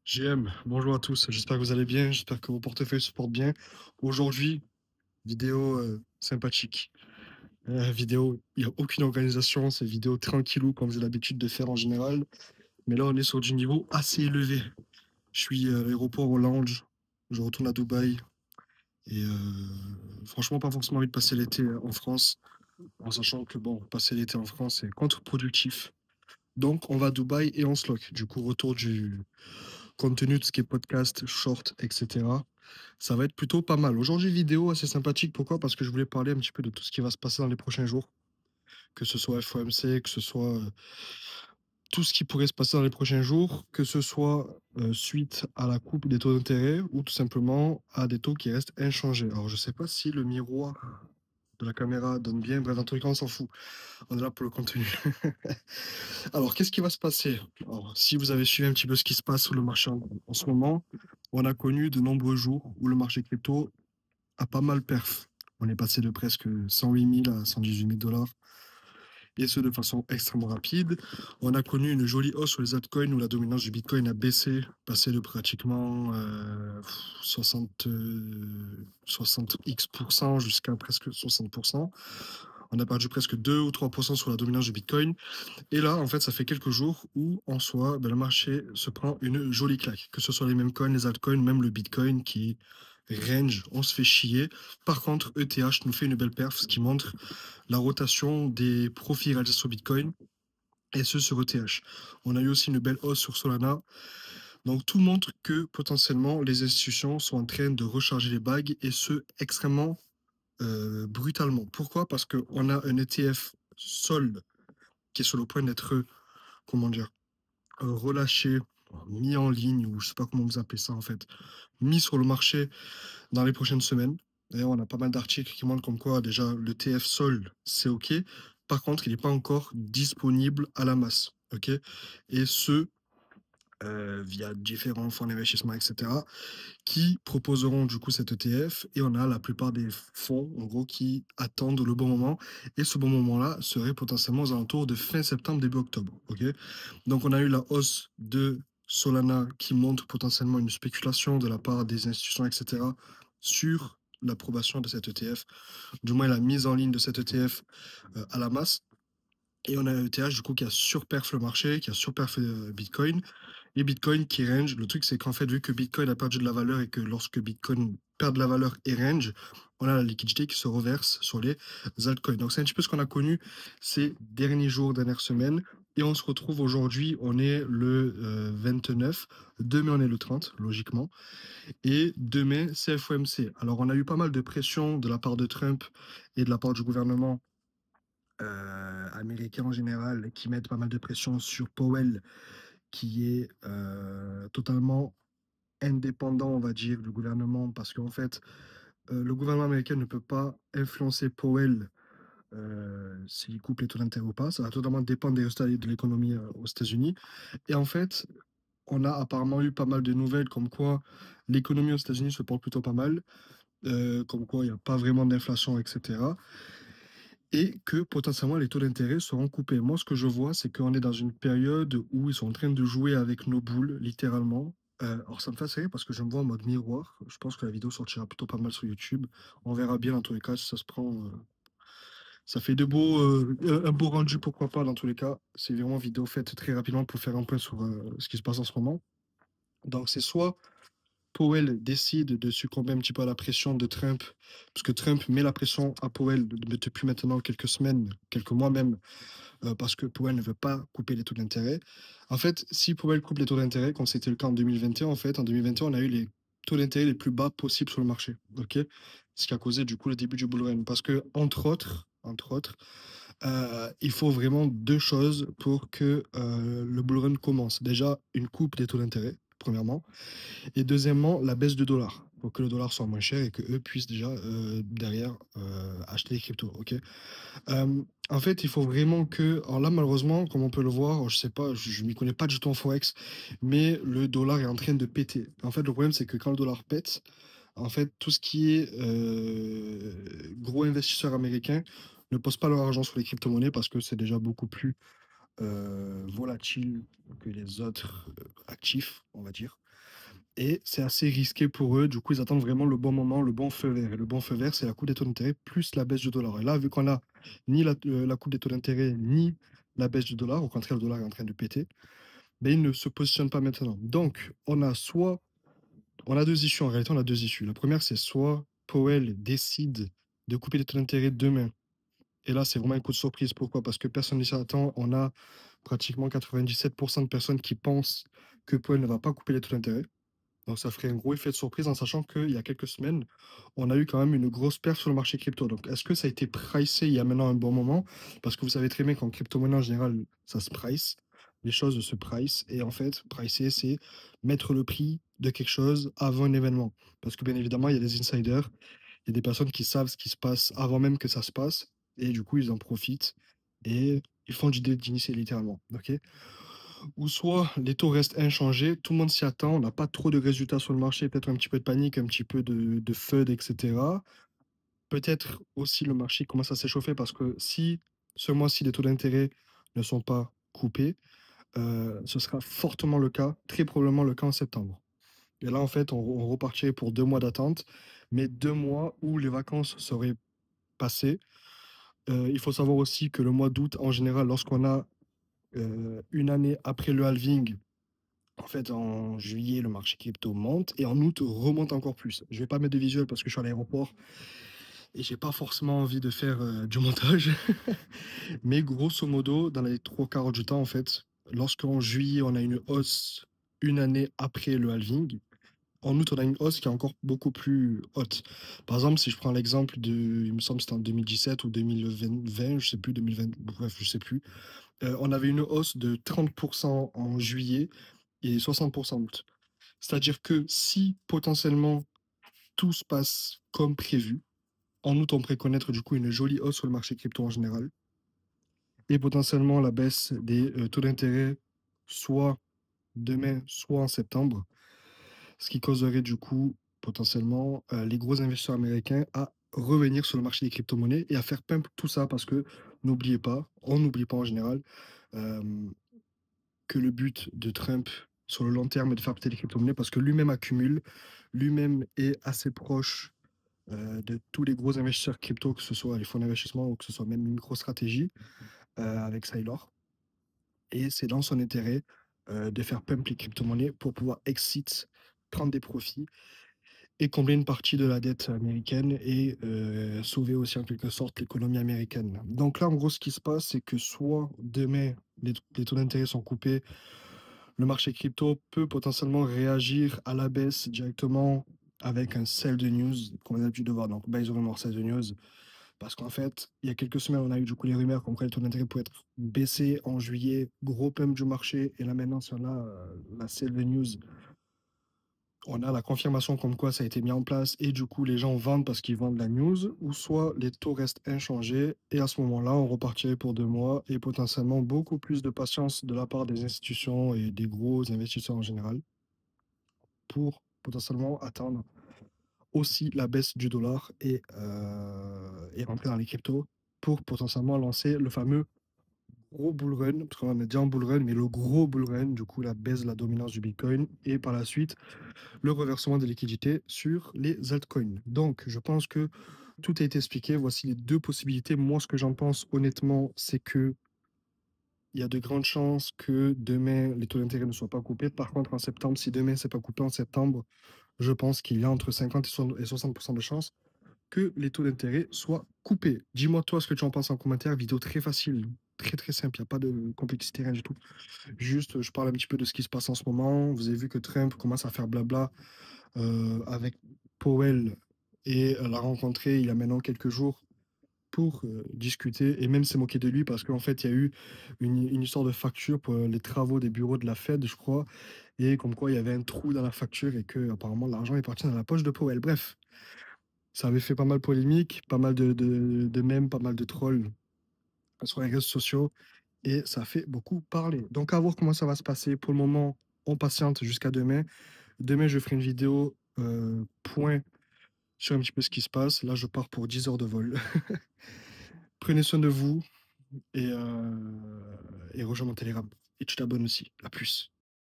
GM, bonjour à tous, j'espère que vous allez bien, j'espère que vos portefeuilles se portent bien. Aujourd'hui, vidéo sympathique. Vidéo, il n'y a aucune organisation, c'est vidéo tranquillou comme j'ai l'habitude de faire en général. Mais là, on est sur du niveau assez élevé. Je suis à l'aéroport au lounge, je retourne à Dubaï. Et franchement, pas forcément envie de passer l'été en France, en sachant que bon, passer l'été en France, c'est contre-productif. Donc, on va à Dubaï et on se lock. Du coup, retour du contenu de ce qui est podcast, short, etc. Ça va être plutôt pas mal. Aujourd'hui, vidéo assez sympathique. Pourquoi? Parce que je voulais parler un petit peu de tout ce qui va se passer dans les prochains jours. Que ce soit FOMC, que ce soit tout ce qui pourrait se passer dans les prochains jours, que ce soit suite à la coupe des taux d'intérêt ou tout simplement à des taux qui restent inchangés. Alors, je sais pas si le miroir de la caméra donne bien. Bref, dans tous les cas, on s'en fout. On est là pour le contenu. Alors, qu'est-ce qui va se passer? Alors, si vous avez suivi un petit peu ce qui se passe sur le marché en ce moment, on a connu de nombreux jours où le marché crypto a pas mal perf. On est passé de presque 108 000 à 118 000 dollars, et ce de façon extrêmement rapide. On a connu une jolie hausse sur les altcoins où la dominance du Bitcoin a baissé, passé de pratiquement 60, 60x% jusqu'à presque 60%. On a perdu presque 2 ou 3% sur la dominance du Bitcoin. Et là, en fait, ça fait quelques jours où, en soi, ben, le marché se prend une jolie claque. Que ce soit les mêmes coins, les altcoins, même le Bitcoin qui range, on se fait chier. Par contre, ETH nous fait une belle perf, ce qui montre la rotation des profits réalisés sur Bitcoin, et ce sur ETH. On a eu aussi une belle hausse sur Solana. Donc tout montre que potentiellement les institutions sont en train de recharger les bagues, et ce extrêmement brutalement. Pourquoi? Parce qu'on a un ETF Sol qui est sur le point d'être, comment dire, relâché, mis en ligne, ou je sais pas comment vous appelez ça en fait, mis sur le marché dans les prochaines semaines. D'ailleurs, on a pas mal d'articles qui montrent comme quoi déjà le TF Sol, c'est OK. Par contre, il n'est pas encore disponible à la masse. OK. Et ce, via différents fonds d'investissement, etc., qui proposeront du coup cet ETF. Et on a la plupart des fonds, en gros, qui attendent le bon moment. Et ce bon moment-là serait potentiellement aux alentours de fin septembre, début octobre. OK. Donc, on a eu la hausse de Solana qui montre potentiellement une spéculation de la part des institutions, etc., sur l'approbation de cet ETF, du moins la mise en ligne de cet ETF à la masse. Et on a un ETH du coup qui a surperf le marché, qui a surperf Bitcoin, et Bitcoin qui range. Le truc, c'est qu'en fait, vu que Bitcoin a perdu de la valeur et que lorsque Bitcoin perd de la valeur et range, on a la liquidité qui se reverse sur les altcoins. Donc, c'est un petit peu ce qu'on a connu ces derniers jours, dernières semaines. Et on se retrouve aujourd'hui, on est le 29. Demain, on est le 30, logiquement. Et demain, c'est FOMC. Alors, on a eu pas mal de pression de la part de Trump et de la part du gouvernement américain en général, qui mettent pas mal de pression sur Powell, qui est totalement indépendant, on va dire, du gouvernement, parce qu'en fait, le gouvernement américain ne peut pas influencer Powell s'il coupe les taux d'intérêt ou pas. Ça va totalement dépendre des résultats de l'économie aux États-Unis. Et en fait, on a apparemment eu pas mal de nouvelles comme quoi l'économie aux États-Unis se porte plutôt pas mal, comme quoi il n'y a pas vraiment d'inflation, etc. Et que potentiellement les taux d'intérêt seront coupés. Moi, ce que je vois, c'est qu'on est dans une période où ils sont en train de jouer avec nos boules, littéralement. Alors, ça me fait assez rire parce que je me vois en mode miroir. Je pense que la vidéo sortira plutôt pas mal sur YouTube. On verra bien dans tous les cas si ça se prend. Ça fait un beau rendu, pourquoi pas, dans tous les cas. C'est vraiment vidéo faite très rapidement pour faire un point sur ce qui se passe en ce moment. Donc, c'est soit Powell décide de succomber un petit peu à la pression de Trump, parce que Trump met la pression à Powell depuis maintenant quelques semaines, quelques mois même, parce que Powell ne veut pas couper les taux d'intérêt. En fait, si Powell coupe les taux d'intérêt, comme c'était le cas en 2021, en fait, en 2021, on a eu les taux d'intérêt les plus bas possibles sur le marché, ok? Ce qui a causé du coup le début du bull run. Parce que, entre autres, il faut vraiment deux choses pour que le bull run commence. Déjà, une coupe des taux d'intérêt, premièrement. Et deuxièmement, la baisse du dollar, pour que le dollar soit moins cher et que eux puissent déjà derrière acheter des cryptos. Ok. En fait, il faut vraiment que. Alors là, malheureusement, comme on peut le voir, alors je sais pas, je m'y connais pas du tout en Forex, mais le dollar est en train de péter. En fait, le problème, c'est que quand le dollar pète, en fait, tout ce qui est gros investisseurs américains ne posent pas leur argent sur les crypto-monnaies parce que c'est déjà beaucoup plus volatile que les autres actifs, on va dire. et c'est assez risqué pour eux. Du coup, ils attendent vraiment le bon moment, le bon feu vert. Et le bon feu vert, c'est la coupe des taux d'intérêt plus la baisse du dollar. Et là, vu qu'on a ni la coupe des taux d'intérêt, ni la baisse du dollar, au contraire, le dollar est en train de péter, ben, ils ne se positionnent pas maintenant. Donc, on a deux issues. En réalité, on a deux issues. La première, c'est soit Powell décide de couper les taux d'intérêt demain. Et là, c'est vraiment un coup de surprise. Pourquoi? Parce que personne ne s'y attend. On a pratiquement 97% de personnes qui pensent que Powell ne va pas couper les taux d'intérêt. Donc ça ferait un gros effet de surprise en sachant qu'il y a quelques semaines, on a eu quand même une grosse perte sur le marché crypto. Donc est-ce que ça a été pricé il y a maintenant un bon moment? Parce que vous savez très bien qu'en crypto-monnaie en général, ça se price. Les choses se price. Et en fait, pricer, c'est mettre le prix de quelque chose avant un événement. Parce que bien évidemment, il y a des insiders, il y a des personnes qui savent ce qui se passe avant même que ça se passe. Et du coup, ils en profitent et ils font du deal d'initier littéralement. Ok, ou soit les taux restent inchangés, tout le monde s'y attend, on n'a pas trop de résultats sur le marché, peut-être un petit peu de panique, un petit peu de FUD, etc. Peut-être aussi le marché commence à s'échauffer parce que si ce mois-ci les taux d'intérêt ne sont pas coupés, ce sera fortement le cas, très probablement le cas en septembre. Et là, en fait, on repartirait pour 2 mois d'attente, mais 2 mois où les vacances seraient passées. Il faut savoir aussi que le mois d'août, en général, lorsqu'on a une année après le halving, en fait, en juillet, le marché crypto monte et en août remonte encore plus. Je vais pas mettre de visuel parce que je suis à l'aéroport et j'ai pas forcément envie de faire du montage. Mais grosso modo, dans les trois quarts du temps, en fait, lorsqu'en juillet, on a une hausse une année après le halving, en août, on a une hausse qui est encore beaucoup plus haute. Par exemple, si je prends l'exemple de, il me semble que c'était en 2017 ou 2020, je sais plus, 2020, bref, je sais plus, on avait une hausse de 30% en juillet et 60% en août. C'est-à-dire que si potentiellement tout se passe comme prévu, en août, on pourrait connaître du coup une jolie hausse sur le marché crypto en général et potentiellement la baisse des taux d'intérêt soit demain, soit en septembre, ce qui causerait du coup potentiellement les gros investisseurs américains à revenir sur le marché des crypto-monnaies et à faire pump tout ça parce que n'oubliez pas, on n'oublie pas en général euh, que le but de Trump sur le long terme est de faire péter les crypto-monnaies parce que lui-même accumule, lui-même est assez proche de tous les gros investisseurs crypto, que ce soit les fonds d'investissement ou que ce soit même MicroStrategy avec Sailor. Et c'est dans son intérêt de faire pump les crypto-monnaies pour pouvoir exit, prendre des profits et combler une partie de la dette américaine et sauver aussi en quelque sorte l'économie américaine. Donc là, en gros, ce qui se passe, c'est que soit demain, les taux d'intérêt sont coupés, le marché crypto peut potentiellement réagir à la baisse directement avec un sell de news qu'on a l'habitude de voir. Donc, buy the rumor, sell the news. Parce qu'en fait, il y a quelques semaines, on a eu du coup les rumeurs comme quoi les taux d'intérêt pouvaient être baissés en juillet, gros pump du marché. Et là maintenant, si on a la sell the news, on a la confirmation comme quoi ça a été mis en place et du coup les gens vendent parce qu'ils vendent la news, ou soit les taux restent inchangés et à ce moment-là on repartirait pour 2 mois et potentiellement beaucoup plus de patience de la part des institutions et des gros investisseurs en général pour potentiellement attendre aussi la baisse du dollar et rentrer dans les cryptos pour potentiellement lancer le fameux gros bull run, parce qu'on va mettre déjà en bull run, mais le gros bull run, du coup la baisse de la dominance du Bitcoin et par la suite le reversement des liquidités sur les altcoins. Donc, je pense que tout a été expliqué. Voici les deux possibilités. Moi, ce que j'en pense honnêtement, c'est que il y a de grandes chances que demain, les taux d'intérêt ne soient pas coupés. Par contre, en septembre, si demain, c'est pas coupé en septembre, je pense qu'il y a entre 50 et 60% de chances que les taux d'intérêt soient coupés. Dis-moi toi ce que tu en penses en commentaire. Vidéo très facile, très très simple. Il n'y a pas de complexité, rien du tout. Juste, je parle un petit peu de ce qui se passe en ce moment. Vous avez vu que Trump commence à faire blabla avec Powell et l'a rencontré il y a maintenant quelques jours pour discuter et même s'est moqué de lui parce qu'en fait il y a eu une histoire de facture pour les travaux des bureaux de la Fed, je crois, et comme quoi il y avait un trou dans la facture et que apparemment l'argent est parti dans la poche de Powell. Bref, ça avait fait pas mal polémique, pas mal de mèmes, pas mal de trolls sur les réseaux sociaux et ça fait beaucoup parler. Donc à voir comment ça va se passer. Pour le moment, on patiente jusqu'à demain. Demain, je ferai une vidéo point sur un petit peu ce qui se passe. Là, je pars pour 10 heures de vol. Prenez soin de vous et rejoins mon Telegram. Et tu t'abonnes aussi. À plus.